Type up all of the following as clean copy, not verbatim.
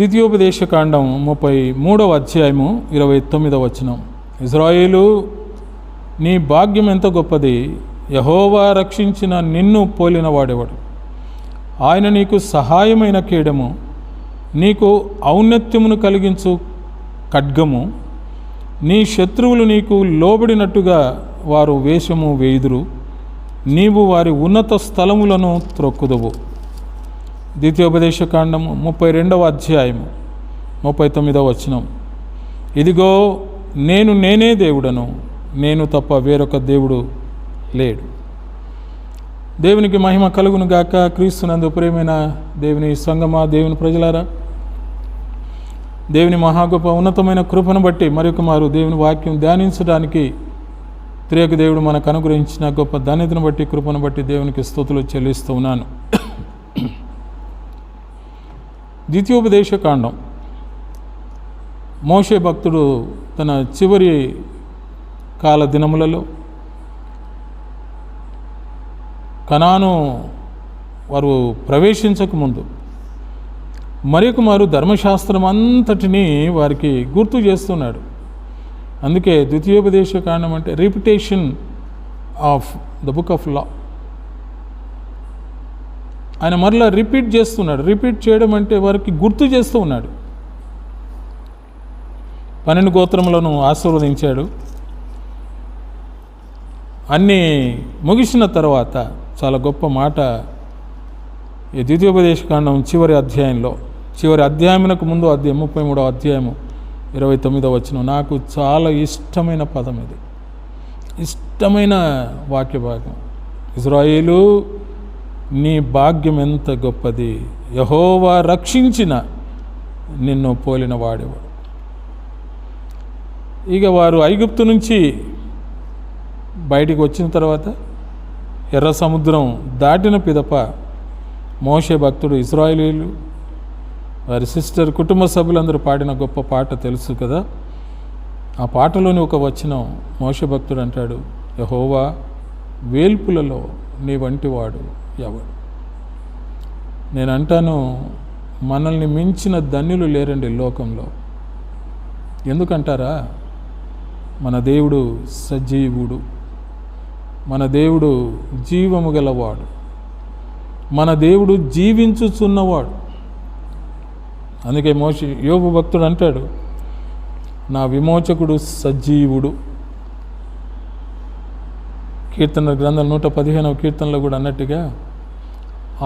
ద్వితీయోపదేశకాండం 33వ అధ్యాయము 29వ వచనం. ఇజ్రాయేలు, నీ భాగ్యం ఎంత గొప్పది! యెహోవా రక్షించిన నిన్ను పోలిన వాడెవడు? ఆయన నీకు సహాయమైన కేడము, నీకు ఔన్నత్యమును కలిగించు ఖడ్గము. నీ శత్రువులు నీకు లోబడినట్టుగా వారు వేషము వేయుదురు, నీవు వారి ఉన్నత స్థలములను త్రొక్కుదువు. ద్వితీయోపదేశకాండము 32వ అధ్యాయము 39వ వచనం. ఇదిగో, నేనే దేవుడను, నేను తప్ప వేరొక దేవుడు లేడు. దేవునికి మహిమ కలుగును గాక. క్రీస్తునందు ప్రియమైన దేవుని సంగమా, దేవుని ప్రజలారా, దేవుని మహాగొప్ప ఉన్నతమైన కృపను బట్టి మరొక మారు దేవుని వాక్యం ధ్యానించడానికి త్రియక దేవుడు మనకు అనుగ్రహించిన గొప్ప ధన్యతను బట్టి, కృపను బట్టి దేవునికి స్తుతులు చెల్లిస్తూ ఉన్నాను. ద్వితీయోపదేశకాండం. మోషే భక్తుడు తన చివరి కాల దినములలో కనాను వారు ప్రవేశించకముందు మరొక మారు ధర్మశాస్త్రం అంతటినీ వారికి గుర్తు చేస్తున్నాడు. అందుకే ద్వితీయోపదేశకాండం అంటే repetition of the book of law. ఆయన మరలా రిపీట్ చేస్తున్నాడు. రిపీట్ చేయడం అంటే వారికి గుర్తు చేస్తూ ఉన్నాడు. 12 గోత్రములను ఆశీర్వదించాడు. అన్నీ ముగిసిన తర్వాత చాలా గొప్ప మాట ఈ ద్వితీయోపదేశకాండం చివరి అధ్యాయమునకు ముందు 33వ అధ్యాయము 29వ వచనం. నాకు చాలా ఇష్టమైన పదం ఇది, ఇష్టమైన వాక్య భాగం. ఇజ్రాయేలు, నీ భాగ్యం ఎంత గొప్పది! యెహోవా రక్షించిన నిన్ను పోలిన వాడేవాడు. ఇక వారు ఐగుప్తు నుంచి బయటికి వచ్చిన తర్వాత ఎర్ర సముద్రం దాటిన పిదప మోషే భక్తుడు, ఇశ్రాయేలీయులు, వారి సిస్టర్, కుటుంబ సభ్యులందరూ పాడిన గొప్ప పాట తెలుసు కదా. ఆ పాటలోని ఒక వచనం మోషే భక్తుడు అంటాడు, యెహోవా, వేల్పులలో నీ వంటివాడు ఎవడు? నేను అంటాను, మనల్ని మించిన ధన్యులు లేరండి లోకంలో. ఎందుకంటారా? మన దేవుడు సజీవుడు, మన దేవుడు జీవము గలవాడు, మన దేవుడు జీవించుచున్నవాడు. అందుకే యోబు భక్తుడు అంటాడు, నా విమోచకుడు సజీవుడు. కీర్తన గ్రంథం 115వ కీర్తనలో కూడా అన్నట్టుగా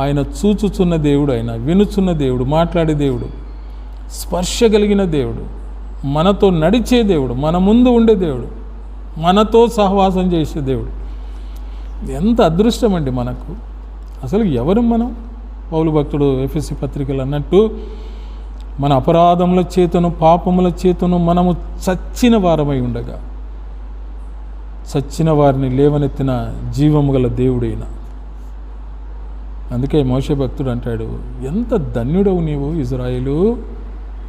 ఆయన చూచుచున్న దేవుడు, ఆయన వినుచున్న దేవుడు, మాట్లాడే దేవుడు, స్పర్శ కలిగిన దేవుడు, మనతో నడిచే దేవుడు, మన ముందు ఉండే దేవుడు, మనతో సహవాసం చేసే దేవుడు. ఎంత అదృష్టం అండి మనకు. అసలు ఎవరు మనం? పౌలు భక్తుడు ఎఫెసీ పత్రికలు అన్నట్టు, మన అపరాధముల చేతను పాపముల చేతను మనము చచ్చిన వారమై ఉండగా చచ్చిన వారిని లేవనెత్తిన జీవము గల దేవుడైన. అందుకే మోషే భక్తుడు అంటాడు, ఎంత ధన్యుడవు నీవు ఇజ్రాయేలు,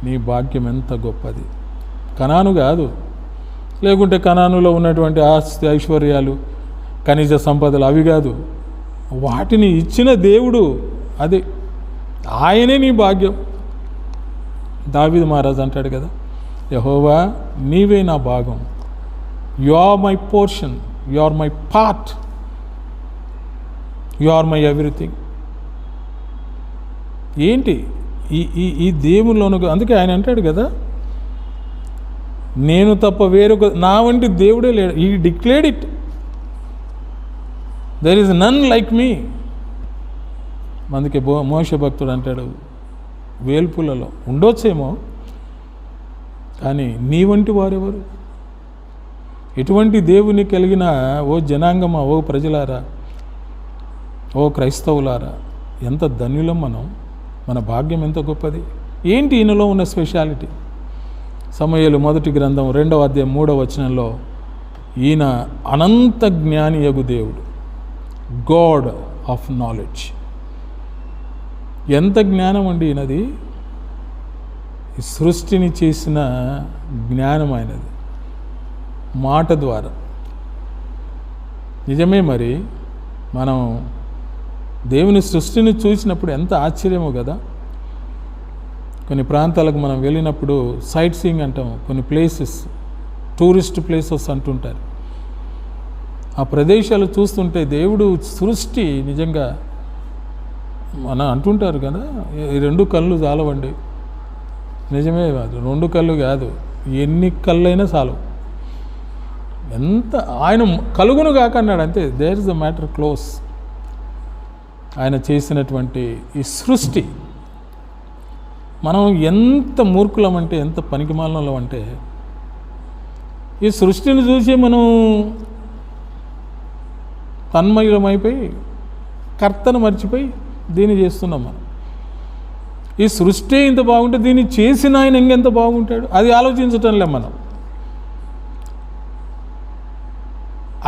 నీ భాగ్యం ఎంత గొప్పది. కనాను కాదు, లేకుంటే కనానులో ఉన్నటువంటి ఆస్తి ఐశ్వర్యాలు, ఖనిజ సంపదలు అవి కాదు, వాటిని ఇచ్చిన దేవుడు, అది ఆయనే నీ భాగ్యం. దావీదు మహారాజు అంటాడు కదా, యెహోవా, నీవే నా భాగం, you are my portion, you are my part, you are my everything. ఏంటి ఈ దేవుల్లోనూ? అందుకే ఆయన అంటాడు కదా, నేను తప్ప వేరొక నా వంటి దేవుడే లేడు. He declared it, there is none like me. అందుకే మోషే భక్తుడు అంటాడు, వేల్పులలో ఉండొచ్చేమో, కానీ నీ వంటి వారెవరు? ఎటువంటి దేవుని కలిగిన ఓ జనాంగమా, ఓ ప్రజలారా, ఓ క్రైస్తవులారా, ఎంత ధన్యులం మనం. మన భాగ్యం ఎంత గొప్పది. ఏంటి ఈయనలో ఉన్న స్పెషాలిటీ? సమూయేలు మొదటి గ్రంథం 2వ అధ్యాయం 3వ వచనంలో, ఈయన అనంత జ్ఞానియగు దేవుడు, గాడ్ ఆఫ్ నాలెడ్జ్. ఎంత జ్ఞానం అండి ఈయనది! ఈ సృష్టిని చేసిన జ్ఞానం ఆయనది, మాట ద్వారా. నిజమే. మరి మనం దేవుని సృష్టిని చూసినప్పుడు ఎంత ఆశ్చర్యమో కదా. కొన్ని ప్రాంతాలకు మనం వెళ్ళినప్పుడు సైట్ సీయింగ్ అంటాం, కొన్ని ప్లేసెస్ టూరిస్ట్ ప్లేసెస్ అంటుంటారు. ఆ ప్రదేశాలు చూస్తుంటే దేవుడు సృష్టి నిజంగా మన అంటుంటారు కదా, ఈ 2 కళ్ళు చాలవండి. నిజమే కాదు, 2 కళ్ళు కాదు, ఎన్ని కళ్ళైనా చాలు. ఎంత ఆయన కలుగును కాక అన్నాడు అంతే. There is the matter close. ఆయన చేసినటువంటి ఈ సృష్టి, మనం ఎంత మూర్ఖులం అంటే, ఎంత పనికిమాలినం అంటే, ఈ సృష్టిని చూసి మనం తన్మయులమైపోయి కర్తను మర్చిపోయి దీన్ని చేస్తున్నాం. మనం ఈ సృష్టి ఇంత బాగుంటే దీన్ని చేసిన ఆయన ఇంకెంత బాగుంటాడు, అది ఆలోచించటంలే మనం.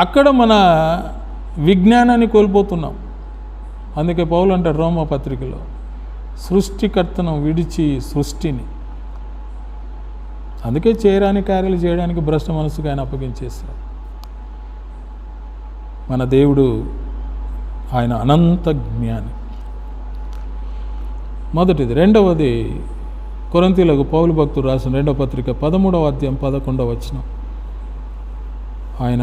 అక్కడ మన విజ్ఞానాన్ని కోల్పోతున్నాం. అందుకే పౌలు అంటాడు రోమా పత్రికలో, సృష్టికర్తను విడిచి సృష్టిని. అందుకే చేయరాని కార్యాలు చేయడానికి భ్రష్ట మనసుకు ఆయన అప్పగించేశారు. మన దేవుడు ఆయన అనంత జ్ఞాని. మొదటిది. రెండవది, కొరింథీయులకు పౌలు భక్తుడు రాసిన 2వ పత్రిక 13వ అధ్యాయం 11వ వచనం. ఆయన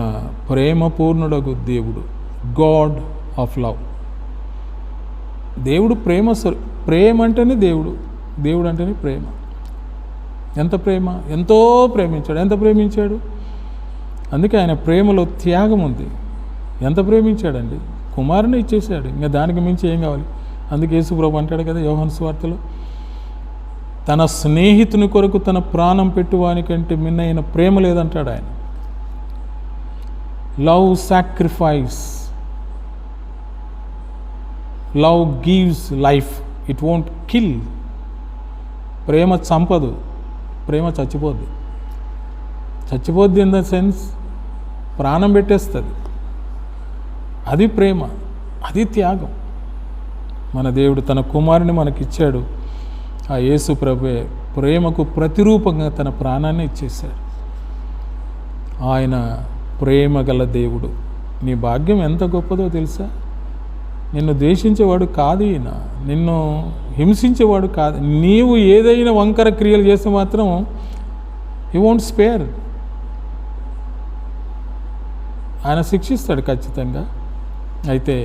ప్రేమపూర్ణుడగు దేవుడు, గాడ్ ఆఫ్ లవ్. దేవుడు ప్రేమ అంటేనే దేవుడు, దేవుడు అంటేనే ప్రేమ. ఎంత ప్రేమ, ఎంతో ప్రేమించాడు. ఎంత ప్రేమించాడు? అందుకే ఆయన ప్రేమలో త్యాగం ఉంది. ఎంత ప్రేమించాడండి, కుమారుని ఇచ్చేసాడు. ఇంకా దానికి మించి ఏం కావాలి? అందుకే యేసుప్రభు అంటాడు కదా యోహాను సువార్తలో, తన స్నేహితుని కొరకు తన ప్రాణం పెట్టువానికంటే మిన్నైన ప్రేమ లేదంటాడు ఆయన. Love sacrifice, love gives life, it won't kill. ప్రేమ చంపదు, ప్రేమ చచ్చిపోద్ది. చచ్చిపోద్ది ఇన్ ద సెన్స్ ప్రాణం పెట్టేస్తుంది. అది ప్రేమ, అది త్యాగం. మన దేవుడు తన కుమారుని మనకిచ్చాడు. ఆ యేసు ప్రభువే ప్రేమకు ప్రతిరూపంగా తన ప్రాణాన్ని ఇచ్చేశాడు. ఆయన ప్రేమ గల దేవుడు. నీ భాగ్యం ఎంత గొప్పదో తెలుసా? నిన్ను ద్వేషించేవాడు కాదు ఈయన, నిన్ను హింసించేవాడు కాదు. నీవు ఏదైనా వంకర క్రియలు చేస్తే మాత్రం హీ వోంట్ స్పేర్. ఆయన శిక్షిస్తాడు ఖచ్చితంగా. అయితే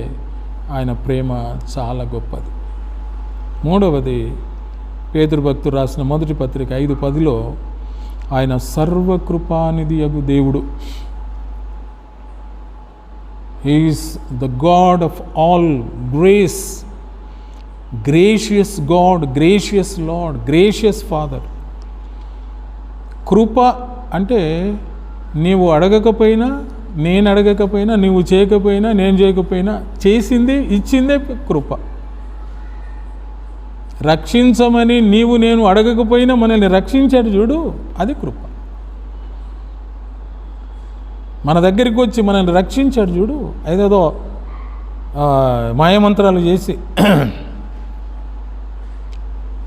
ఆయన ప్రేమ చాలా గొప్పది. మూడవది, పేతురు భక్తుడు రాసిన 1వ పత్రిక 5:10లో ఆయన సర్వకృపానిధి యగు దేవుడు. He is the God of all grace, gracious God, gracious Lord, gracious Father. కృప అంటే నీవు అడగకపోయినా, నేను అడగకపోయినా, నీవు చేయకపోయినా, నేను చేయకపోయినా చేసింది ఇచ్చిందే కృప. రక్షించమని నీవు నేను అడగకపోయినా మనల్ని రక్షించాడు చూడు, అది కృప. మన దగ్గరికి వచ్చి మనల్ని రక్షించాడు చూడు, ఏదేదో మాయమంత్రాలు చేసి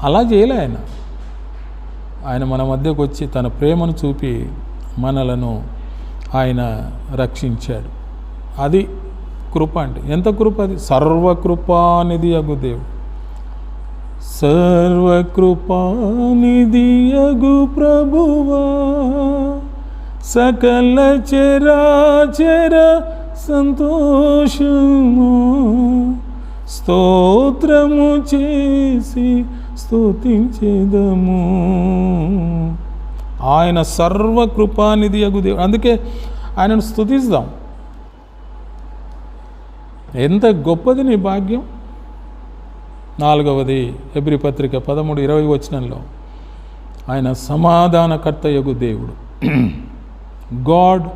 అలా చేయలే ఆయన. ఆయన మన మధ్యకు వచ్చి తన ప్రేమను చూపి మనలను ఆయన రక్షించాడు. అది కృప అంటే. ఎంత కృప అది? సర్వకృపానిధి యగు దేవుడు, సర్వకృపానిధి యగు ప్రభువా, సకల చరాచర సంతోషము స్తోత్రము చేసి స్తుతించెదము. ఆయన సర్వకృపానిధి యగు దేవుడు. అందుకే ఆయనను స్తుతిస్తాం. ఎంత గొప్పది నీ భాగ్యం. 4వది, హెబ్రీ పత్రిక 13:20 వచనంలో ఆయన సమాధానకర్త యగు దేవుడు, గాడ్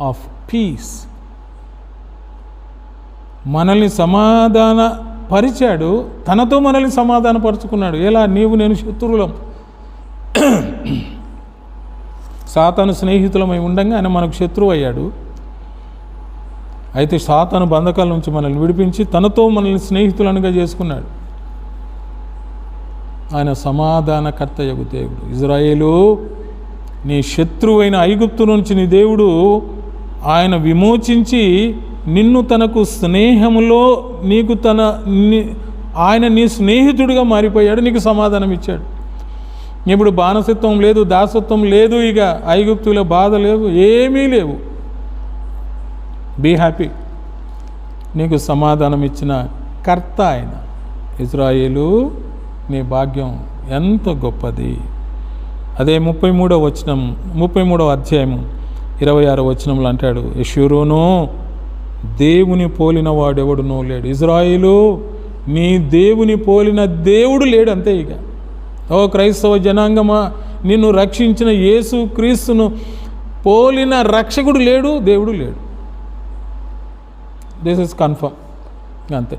ఆఫ్ పీస్. మనల్ని సమాధాన పరిచాడు, తనతో మనల్ని సమాధానపరుచుకున్నాడు. ఎలా? నీవు నేను శత్రువులం, సాతాను స్నేహితులమై ఉండగా ఆయన మనకు శత్రువు అయ్యాడు. అయితే సాతాను బంధకాల నుంచి మనల్ని విడిపించి తనతో మనల్ని స్నేహితులనుగా చేసుకున్నాడు. ఆయన సమాధానకర్త యగు దేవుడు. ఇజ్రాయేలు, నీ శత్రువైన ఐగుప్తు నుంచి నీ దేవుడు ఆయన విమోచించి నిన్ను తనకు స్నేహములో నీకు ఆయన నీ స్నేహితుడిగా మారిపోయాడు, నీకు సమాధానం ఇచ్చాడు. ఇప్పుడు బానిసత్వం లేదు, దాసత్వం లేదు, ఇక ఐగుప్తుల బాధ లేవు, ఏమీ లేవు. Be happy. నీకు సమాధానం ఇచ్చిన కర్త ఆయన. ఇజ్రాయేలు, నీ భాగ్యం ఎంత గొప్పది. అదే 33వ అధ్యాయం 26వ వచనంలో అంటాడు, యెషూరూను, దేవుని పోలిన వాడెవడునూ లేడు. ఇజ్రాయేలు, నీ దేవుని పోలిన దేవుడు లేడు. అంతే. ఇక ఓ క్రైస్తవ జనాంగమా, నిన్ను రక్షించిన యేసు క్రీస్తును పోలిన రక్షకుడు లేడు, దేవుడు లేడు. This is confirm. అంతే.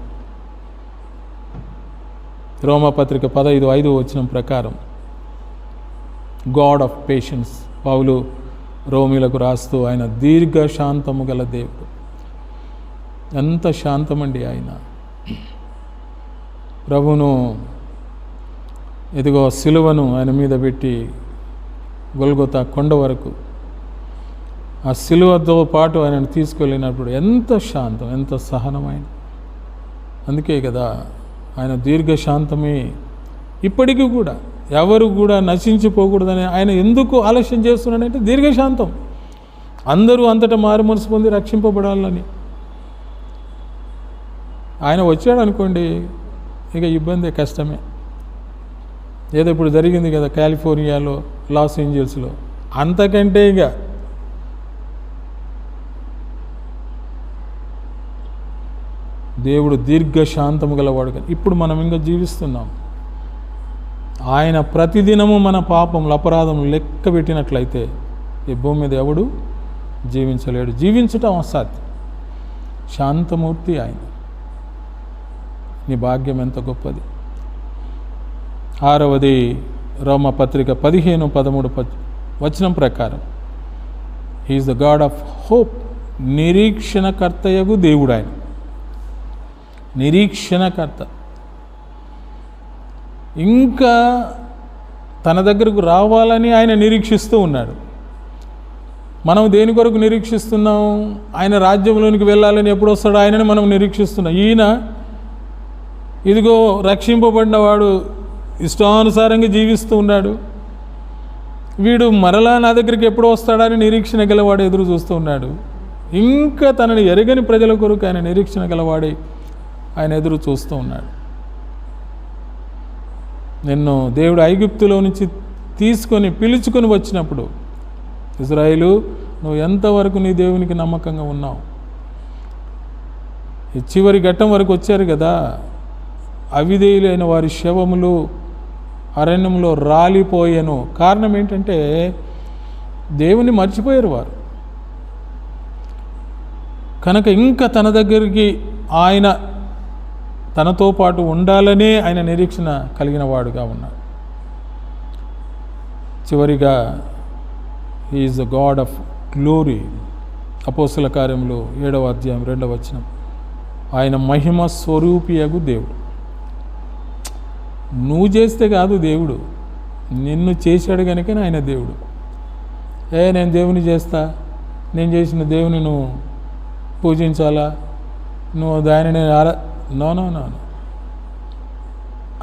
రోమాపత్రిక 15:5 వచనం ప్రకారం గాడ్ ఆఫ్ పేషెన్స్, పౌలు రోమిలకు రాస్తూ, ఆయన దీర్ఘశాంతము గల దేవుడు. ఎంత శాంతమండి ఆయన. ప్రభువును ఇదిగో సిలువను ఆయన మీద పెట్టి గొల్గొతా కొండ వరకు ఆ సిలువతో పాటు ఆయనను తీసుకెళ్ళినప్పుడు ఎంత శాంతం, ఎంత సహనమైన. అందుకే కదా ఆయన దీర్ఘశాంతమే. ఇప్పటికీ కూడా ఎవరు కూడా నశించిపోకూడదని ఆయన ఎందుకు ఆలస్యం చేస్తున్నాడంటే దీర్ఘశాంతం. అందరూ అంతటా మారు మనసు పొంది రక్షింపబడాలని. ఆయన వచ్చాడు అనుకోండి, ఇక ఇబ్బంది, కష్టమే. ఏదో ఇప్పుడు జరిగింది కదా కాలిఫోర్నియాలో, లాస్ ఏంజల్స్లో, అంతకంటే ఇక దేవుడు దీర్ఘశాంతము గలవాడు. ఇప్పుడు మనం ఇంకా జీవిస్తున్నాం. ఆయన ప్రతిదినము మన పాపములు, అపరాధములు లెక్క పెట్టినట్లయితే ఈ భూమి మీద ఎవడు జీవించలేడు. జీవించటం అసాధ్యం. శాంతమూర్తి ఆయన. నీ భాగ్యం ఎంత గొప్పది. 6వది రోమపత్రిక 15:13 వచనం ప్రకారం, he's the God of hope. నిరీక్షణకర్తయగు దేవుడు ఆయన. నిరీక్షణకర్త. ఇంకా తన దగ్గరకు రావాలని ఆయన నిరీక్షిస్తూ ఉన్నాడు. మనం దేని కొరకు నిరీక్షిస్తున్నాం? ఆయన రాజ్యంలోనికి వెళ్ళాలని ఎప్పుడు వస్తాడో ఆయనని మనం నిరీక్షిస్తున్నాం. ఈయన ఇదిగో రక్షింపబడిన వాడు ఇష్టానుసారంగా జీవిస్తూ ఉన్నాడు. వీడు మరలా నా దగ్గరికి ఎప్పుడు వస్తాడని నిరీక్షణ గలవాడు ఎదురు చూస్తూ ఉన్నాడు. ఇంకా తనని ఎరగని ప్రజల కొరకు ఆయన నిరీక్షణ గలవాడే ఆయన ఎదురు చూస్తూ ఉన్నాడు. నిన్ను దేవుడు ఐగుప్తులో నుంచి తీసుకొని పిలుచుకొని వచ్చినప్పుడు, ఇజ్రాయేలు, నువ్వు ఎంతవరకు నీ దేవునికి నమ్మకంగా ఉన్నావు? ఈ చివరి ఘట్టం వరకు వచ్చారు కదా. అవిధేయులైన వారి శవములు అరణ్యంలో రాలిపోయాను. కారణం ఏంటంటే దేవుని మర్చిపోయారు వారు. కనుక ఇంకా తన దగ్గరికి ఆయన తనతో పాటు ఉండాలనే ఆయన నిరీక్షణ కలిగిన వాడుగా ఉన్నాడు. చివరిగా he is the God of glory. అపోస్తుల కార్యములు 7వ అధ్యాయం 2వ వచనం, ఆయన మహిమ స్వరూపియగు దేవుడు. నువ్వు చేస్తే కాదు దేవుడు, నిన్ను చేశాడు కనుక ఆయన దేవుడు. నేను దేవుని చేస్తా, నేను చేసిన దేవుని నువ్వు పూజించాలా, నువ్వు దానిని నో నో నో నో.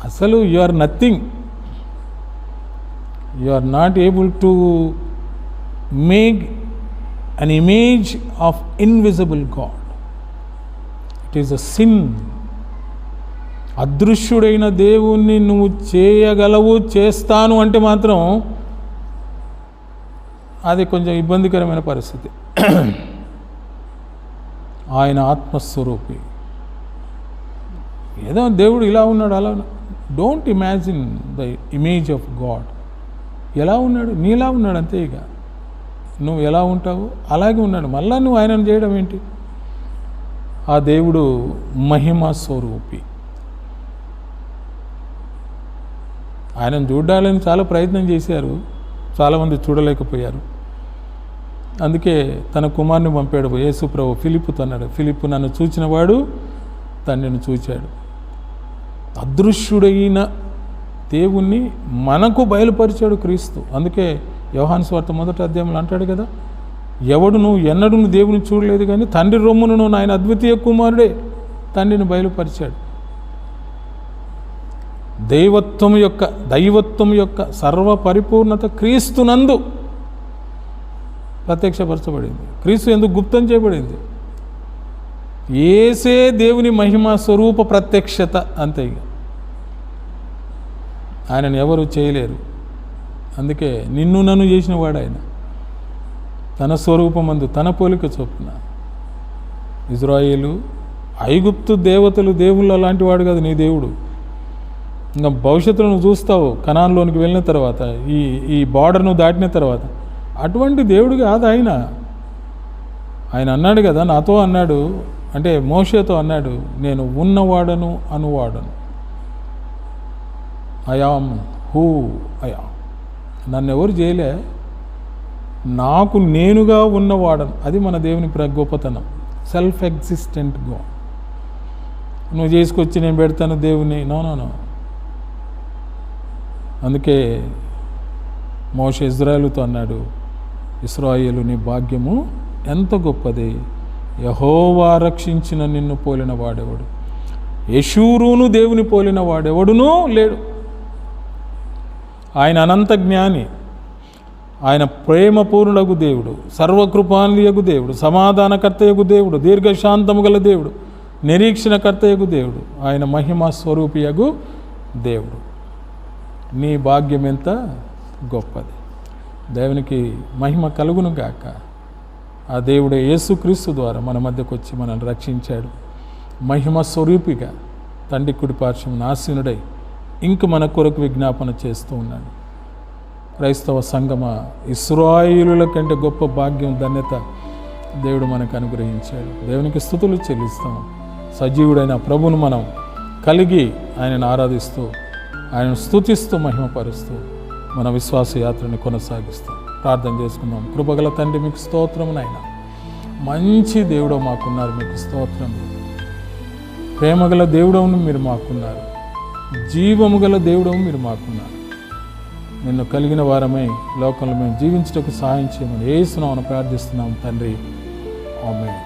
అసలు you are nothing. You are not able to make an image of invisible God. It is a sin. అదృశ్యుడైన దేవుణ్ణి నువ్వు చేయగలవు, చేస్తాను అంటే మాత్రం అది కొంచెం ఇబ్బందికరమైన పరిస్థితి. ఆయన ఆత్మస్వరూపి. ఏదో దేవుడు ఇలా ఉన్నాడు అలా. Don't imagine the image of God. ఎలా ఉన్నాడు? నీలా ఉన్నాడు అంతే. ఇక నువ్వు ఎలా ఉంటావు అలాగే ఉన్నాడు. మళ్ళా నువ్వు ఆయనను చేయడం ఏంటి? ఆ దేవుడు మహిమ స్వరూపి. ఆయనను చూడాలని చాలా ప్రయత్నం చేశారు, చాలామంది చూడలేకపోయారు. అందుకే తన కుమారుని పంపాడు యేసు ప్రభు. ఫిలిప్పుతో అన్నాడు, ఫిలిప్పు, నన్ను చూచినవాడు తండ్రిని చూచాడు. అదృశ్యుడైన దేవుణ్ణి మనకు బయలుపరిచాడు క్రీస్తు. అందుకే యోహాను సువార్త 1వ అధ్యాయంలో అంటాడు కదా, ఎవడు నువ్వు ఎన్నడూ దేవుని చూడలేదు కానీ తండ్రి రొమ్మును ఆయన అద్వితీయ కుమారుడే తండ్రిని బయలుపరిచాడు. దైవత్వం యొక్క సర్వ పరిపూర్ణత క్రీస్తునందు ప్రత్యక్షపరచబడింది. క్రీస్తు ఎందుకు గుప్తం చేయబడింది? యేసే దేవుని మహిమ స్వరూప ప్రత్యక్షత, అంతే. ఇక ఆయనను ఎవరు చేయలేరు. అందుకే నిన్ను నన్ను చేసిన వాడు ఆయన, తన స్వరూపమందు తన పోలిక చొప్పున. ఇజ్రాయేలు ఐగుప్తు దేవతలు దేవుళ్ళు అలాంటి వాడు కాదు నీ దేవుడు. ఇంకా భవిష్యత్తులో నువ్వు చూస్తావు, కనాన్లోనికి వెళ్ళిన తర్వాత, ఈ బార్డర్ను దాటిన తర్వాత. అటువంటి దేవుడు కాదు ఆయన. ఆయన అన్నాడు కదా, నాతో అన్నాడు, అంటే మోషేతో అన్నాడు, నేను ఉన్నవాడను అనువాడను. I am who I am. నన్ను ఎవరు చేయలే, నాకు నేనుగా ఉన్నవాడను. అది మన దేవుని గొప్పతనం. Self existent God. నువ్వు చేసుకొచ్చి నేను పెడతాను దేవుని, నో. అందుకే మోషే ఇజ్రాయేలుతో అన్నాడు, ఇశ్రాయేలు నీ భాగ్యము ఎంత గొప్పది, యెహోవా రక్షించిన నిన్ను పోలిన వాడెవడు, యెషూరును దేవుని పోలిన వాడెవడునూ లేడు. ఆయన అనంత జ్ఞాని, ఆయన ప్రేమపూర్ణుడగు దేవుడు, సర్వకృపానియగు దేవుడు, సమాధానకర్తయగు దేవుడు, దీర్ఘశాంతము గల దేవుడు, నిరీక్షణకర్తయగు దేవుడు, ఆయన మహిమ స్వరూపియగు దేవుడు. నీ భాగ్యం ఎంత గొప్పది. దేవునికి మహిమ కలుగును గాక. ఆ దేవుడే యేసుక్రీస్తు ద్వారా మన మధ్యకు వచ్చి మనల్ని రక్షించాడు. మహిమ స్వరూపిగా తండ్రి కుడి పార్శ్వమున ఆసీనుడై ఇంక మన కొరకు విజ్ఞాపన చేస్తూ ఉన్నాడు. క్రైస్తవ సంగమ, ఇశ్రాయేలుల కంటే గొప్ప భాగ్యం, ధన్యత దేవుడు మనకు అనుగ్రహించాడు. దేవునికి స్తుతులు చెల్లిస్తాం. సజీవుడైన ప్రభువును మనం కలిగి ఆయనను ఆరాధిస్తూ, ఆయనను స్తుతిస్తూ, మహిమపరుస్తూ మన విశ్వాస యాత్రను కొనసాగిస్తాం. ప్రార్థన చేసుకుందాం. కృపగల తండ్రి, మీకు స్తోత్రం నాయన. మంచి దేవుడు మాకున్నారు, మీకు స్తోత్రం. ప్రేమగల దేవుడవును మీరు మాకున్నారు, జీవము గల దేవుడవు మీరు మాకున్నారు. నిన్ను కలిగిన వారమై లోకంలో మేము జీవించడానికి సహాయం చేయమని యేసు నామమున ప్రార్థిస్తున్నాం తండ్రి. ఆమేన్.